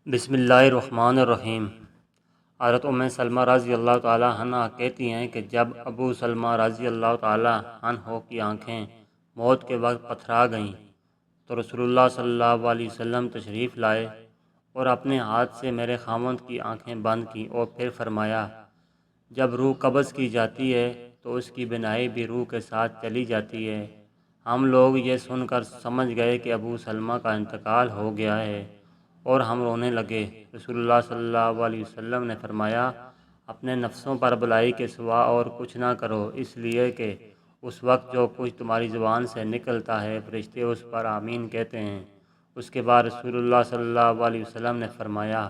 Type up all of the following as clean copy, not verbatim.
بسم اللہ الرحمن الرحیم۔ حضرت ام سلمہ رضی اللہ تعالیٰ عنہ کہتی ہیں کہ جب ابو سلمہ رضی اللہ تعالیٰ عنہ کی آنکھیں موت کے وقت پتھرا گئیں تو رسول اللہ صلی اللہ علیہ وسلم تشریف لائے اور اپنے ہاتھ سے میرے خاوند کی آنکھیں بند کیں اور پھر فرمایا، جب روح قبض کی جاتی ہے تو اس کی بینائی بھی روح کے ساتھ چلی جاتی ہے۔ ہم لوگ یہ سن کر سمجھ گئے کہ ابو سلمہ کا انتقال ہو گیا ہے اور ہم رونے لگے۔ رسول اللہ صلی اللہ علیہ وسلم نے فرمایا، اپنے نفسوں پر بلائی کے سوا اور کچھ نہ کرو، اس لیے کہ اس وقت جو کچھ تمہاری زبان سے نکلتا ہے فرشتے اس پر آمین کہتے ہیں۔ اس کے بعد رسول اللہ صلی اللہ علیہ وسلم نے فرمایا،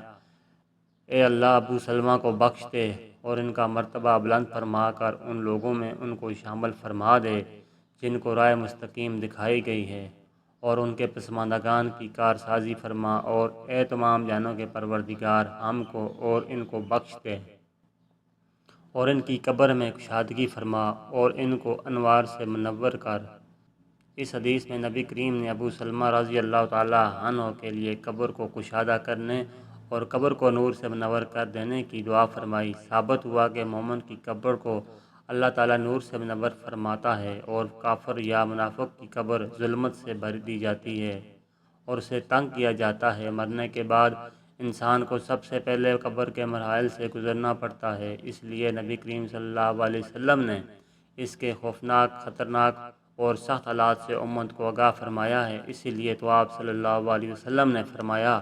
اے اللہ ابو سلمہ کو بخش دے اور ان کا مرتبہ بلند فرما کر ان لوگوں میں ان کو شامل فرما دے جن کو راہ مستقیم دکھائی گئی ہے، اور ان کے پسماندگان کی کارسازی فرما، اور اے تمام جانوں کے پروردگار ہم کو اور ان کو بخش دے اور ان کی قبر میں کشادگی فرما اور ان کو انوار سے منور کر۔ اس حدیث میں نبی کریم نے ابو سلمہ رضی اللہ تعالیٰ عنہ کے لیے قبر کو کشادہ کرنے اور قبر کو نور سے منور کر دینے کی دعا فرمائی۔ ثابت ہوا کہ مومن کی قبر کو اللہ تعالیٰ نور سے منور فرماتا ہے، اور کافر یا منافق کی قبر ظلمت سے بھر دی جاتی ہے اور اسے تنگ کیا جاتا ہے۔ مرنے کے بعد انسان کو سب سے پہلے قبر کے مراحل سے گزرنا پڑتا ہے، اس لیے نبی کریم صلی اللہ علیہ وسلم نے اس کے خوفناک، خطرناک اور سخت حالات سے امت کو آگاہ فرمایا ہے۔ اسی لیے تو آپ صلی اللہ علیہ وسلم نے فرمایا،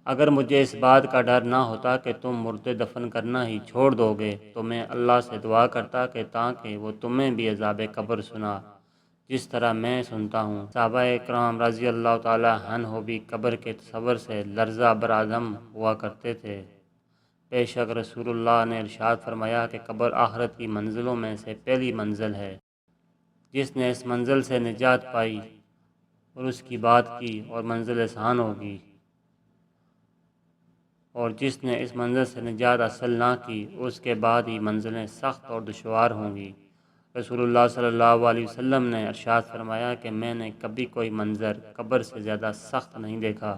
اگر مجھے اس بات کا ڈر نہ ہوتا کہ تم مردے دفن کرنا ہی چھوڑ دو گے تو میں اللہ سے دعا کرتا کہ تاکہ وہ تمہیں بھی عذاب قبر سنا جس طرح میں سنتا ہوں۔ صحابہ کرام رضی اللہ تعالیٰ عنہ بھی قبر کے تصور سے لرزہ برآدم ہوا کرتے تھے۔ بے شک رسول اللہ نے ارشاد فرمایا کہ قبر آخرت کی منزلوں میں سے پہلی منزل ہے۔ جس نے اس منزل سے نجات پائی اور اس کی بات کی اور منزل آسان ہوگی، اور جس نے اس منزل سے نجات حاصل نہ کی اس کے بعد ہی منزلیں سخت اور دشوار ہوں گی۔ رسول اللہ صلی اللہ علیہ وسلم نے ارشاد فرمایا کہ میں نے کبھی کوئی منظر قبر سے زیادہ سخت نہیں دیکھا۔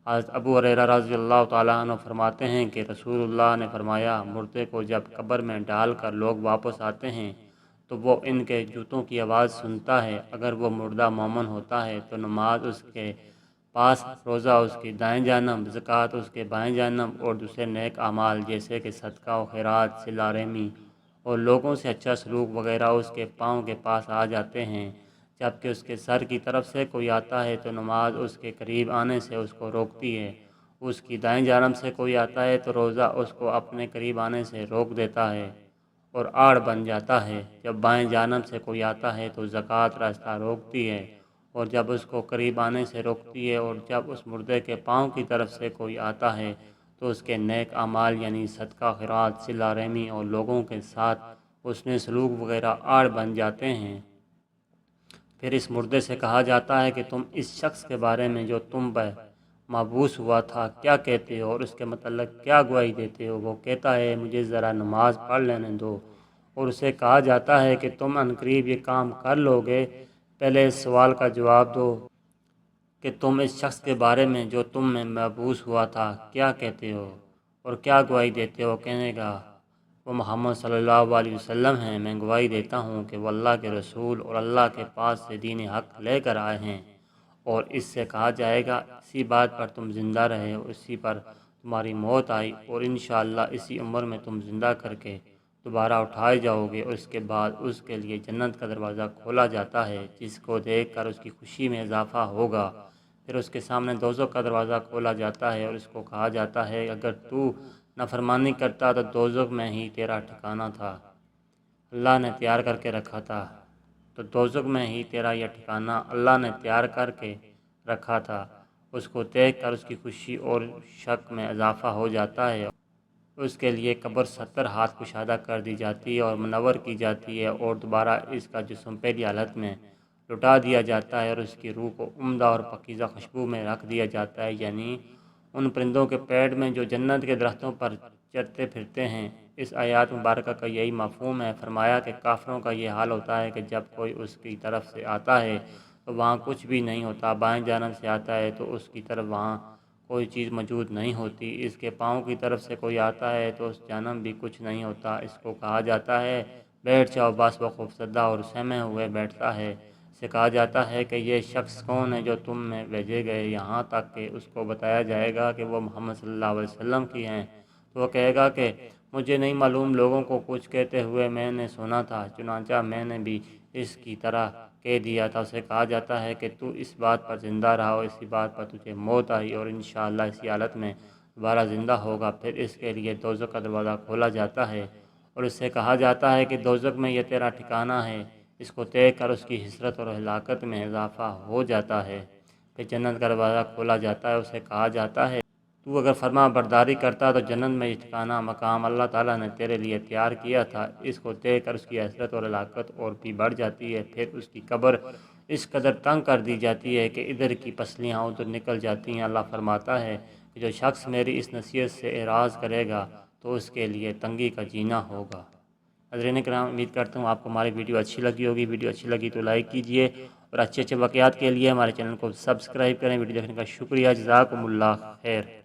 حضرت ابو ہریرہ رضی اللہ تعالیٰ عنہ فرماتے ہیں کہ رسول اللہ نے فرمایا، مردے کو جب قبر میں ڈال کر لوگ واپس آتے ہیں تو وہ ان کے جوتوں کی آواز سنتا ہے۔ اگر وہ مردہ مومن ہوتا ہے تو نماز اس کے پاس، روزہ اس کی دائیں جانب، زکوٰۃ اس کے بائیں جانب، اور دوسرے نیک اعمال جیسے کہ صدقہ و خیرات، صلہ رحمی اور لوگوں سے اچھا سلوک وغیرہ اس کے پاؤں کے پاس آ جاتے ہیں۔ جبکہ اس کے سر کی طرف سے کوئی آتا ہے تو نماز اس کے قریب آنے سے اس کو روکتی ہے۔ اس کی دائیں جانب سے کوئی آتا ہے تو روزہ اس کو اپنے قریب آنے سے روک دیتا ہے اور آڑ بن جاتا ہے۔ جب بائیں جانب سے کوئی آتا ہے تو زکوٰۃ راستہ روکتی ہے اور جب اس کو قریب آنے سے روکتی ہے، اور جب اس مردے کے پاؤں کی طرف سے کوئی آتا ہے تو اس کے نیک اعمال یعنی صدقہ، خیرات، صلہ رحمی اور لوگوں کے ساتھ اس نے سلوک وغیرہ آڑ بن جاتے ہیں۔ پھر اس مردے سے کہا جاتا ہے کہ تم اس شخص کے بارے میں جو تم پر مبعوث ہوا تھا کیا کہتے ہو اور اس کے متعلق کیا گواہی دیتے ہو؟ وہ کہتا ہے، مجھے ذرا نماز پڑھ لینے دو، اور اسے کہا جاتا ہے کہ تم عنقریب یہ کام کر لو گے۔ پہلے اس سوال کا جواب دو کہ تم اس شخص کے بارے میں جو تم میں مبعوث ہوا تھا کیا کہتے ہو اور کیا گواہی دیتے ہو؟ کہنے گا، وہ محمد صلی اللہ علیہ وسلم ہیں، میں گواہی دیتا ہوں کہ وہ اللہ کے رسول اور اللہ کے پاس سے دین حق لے کر آئے ہیں۔ اور اس سے کہا جائے گا، اسی بات پر تم زندہ رہے اور اسی پر تمہاری موت آئی، اور انشاءاللہ اسی عمر میں تم زندہ کر کے دوبارہ اٹھائے جاؤ گے، اور اس کے بعد اس کے لیے جنت کا دروازہ کھولا جاتا ہے جس کو دیکھ کر اس کی خوشی میں اضافہ ہوگا۔ پھر اس کے سامنے دوزخ کا دروازہ کھولا جاتا ہے اور اس کو کہا جاتا ہے، اگر تو نافرمانی کرتا تو دوزخ میں ہی تیرا ٹھکانہ تھا، اللہ نے تیار کر کے رکھا تھا، تو دوزخ میں ہی تیرا یہ ٹھکانہ اللہ نے تیار کر کے رکھا تھا۔ اس کو دیکھ کر اس کی خوشی اور شک میں اضافہ ہو جاتا ہے، اس کے لیے قبر 70 ہاتھ کشادہ کر دی جاتی ہے اور منور کی جاتی ہے، اور دوبارہ اس کا جسم پہلی حالت میں لٹا دیا جاتا ہے، اور اس کی روح کو عمدہ اور پاکیزہ خوشبو میں رکھ دیا جاتا ہے، یعنی ان پرندوں کے پیٹ میں جو جنت کے درختوں پر چرتے پھرتے ہیں۔ اس آیات مبارکہ کا یہی مفہوم ہے۔ فرمایا کہ کافروں کا یہ حال ہوتا ہے کہ جب کوئی اس کی طرف سے آتا ہے تو وہاں کچھ بھی نہیں ہوتا، بائیں جانب سے آتا ہے تو اس کی طرف وہاں کوئی چیز موجود نہیں ہوتی، اس کے پاؤں کی طرف سے کوئی آتا ہے تو اس جانب بھی کچھ نہیں ہوتا۔ اس کو کہا جاتا ہے بیٹھ جاؤ، بس وہ خوفزدہ اور سہمے ہوئے بیٹھتا ہے۔ سے کہا جاتا ہے کہ یہ شخص کون ہے جو تم میں بھیجے گئے، یہاں تک کہ اس کو بتایا جائے گا کہ وہ محمد صلی اللہ علیہ وسلم کی ہیں، تو وہ کہے گا کہ مجھے نہیں معلوم، لوگوں کو کچھ کہتے ہوئے میں نے سنا تھا، چنانچہ میں نے بھی اس کی طرح کہہ دیا تھا۔ اسے کہا جاتا ہے کہ تو اس بات پر زندہ رہا اور اسی بات پر تجھے موت آئی اور انشاءاللہ اسی حالت میں دوبارہ زندہ ہوگا۔ پھر اس کے لیے دوزخ کا دروازہ کھولا جاتا ہے اور اس سے کہا جاتا ہے کہ دوزخ میں یہ تیرا ٹھکانہ ہے، اس کو دیکھ کر اس کی حسرت اور ہلاکت میں اضافہ ہو جاتا ہے۔ پھر جنت کا دروازہ کھولا جاتا ہے، اسے کہا جاتا ہے تو اگر فرما برداری کرتا تو جنت میں یہ ٹھکانہ مقام اللہ تعالیٰ نے تیرے لیے تیار کیا تھا۔ اس کو دیکھ کر اس کی حسرت اور ہلاکت اور بھی بڑھ جاتی ہے۔ پھر اس کی قبر اس قدر تنگ کر دی جاتی ہے کہ ادھر کی پسلیاں ادھر نکل جاتی ہیں۔ اللہ فرماتا ہے کہ جو شخص میری اس نصیحت سے اعراض کرے گا تو اس کے لیے تنگی کا جینا ہوگا۔ حضرین کرام، امید کرتا ہوں آپ کو ہماری ویڈیو اچھی لگی ہوگی۔ ویڈیو اچھی لگی تو لائک کیجئے اور اچھے واقعات کے لیے ہمارے چینل کو سبسکرائب کریں۔ ویڈیو دیکھنے کا شکریہ، جزاکم اللہ خیر۔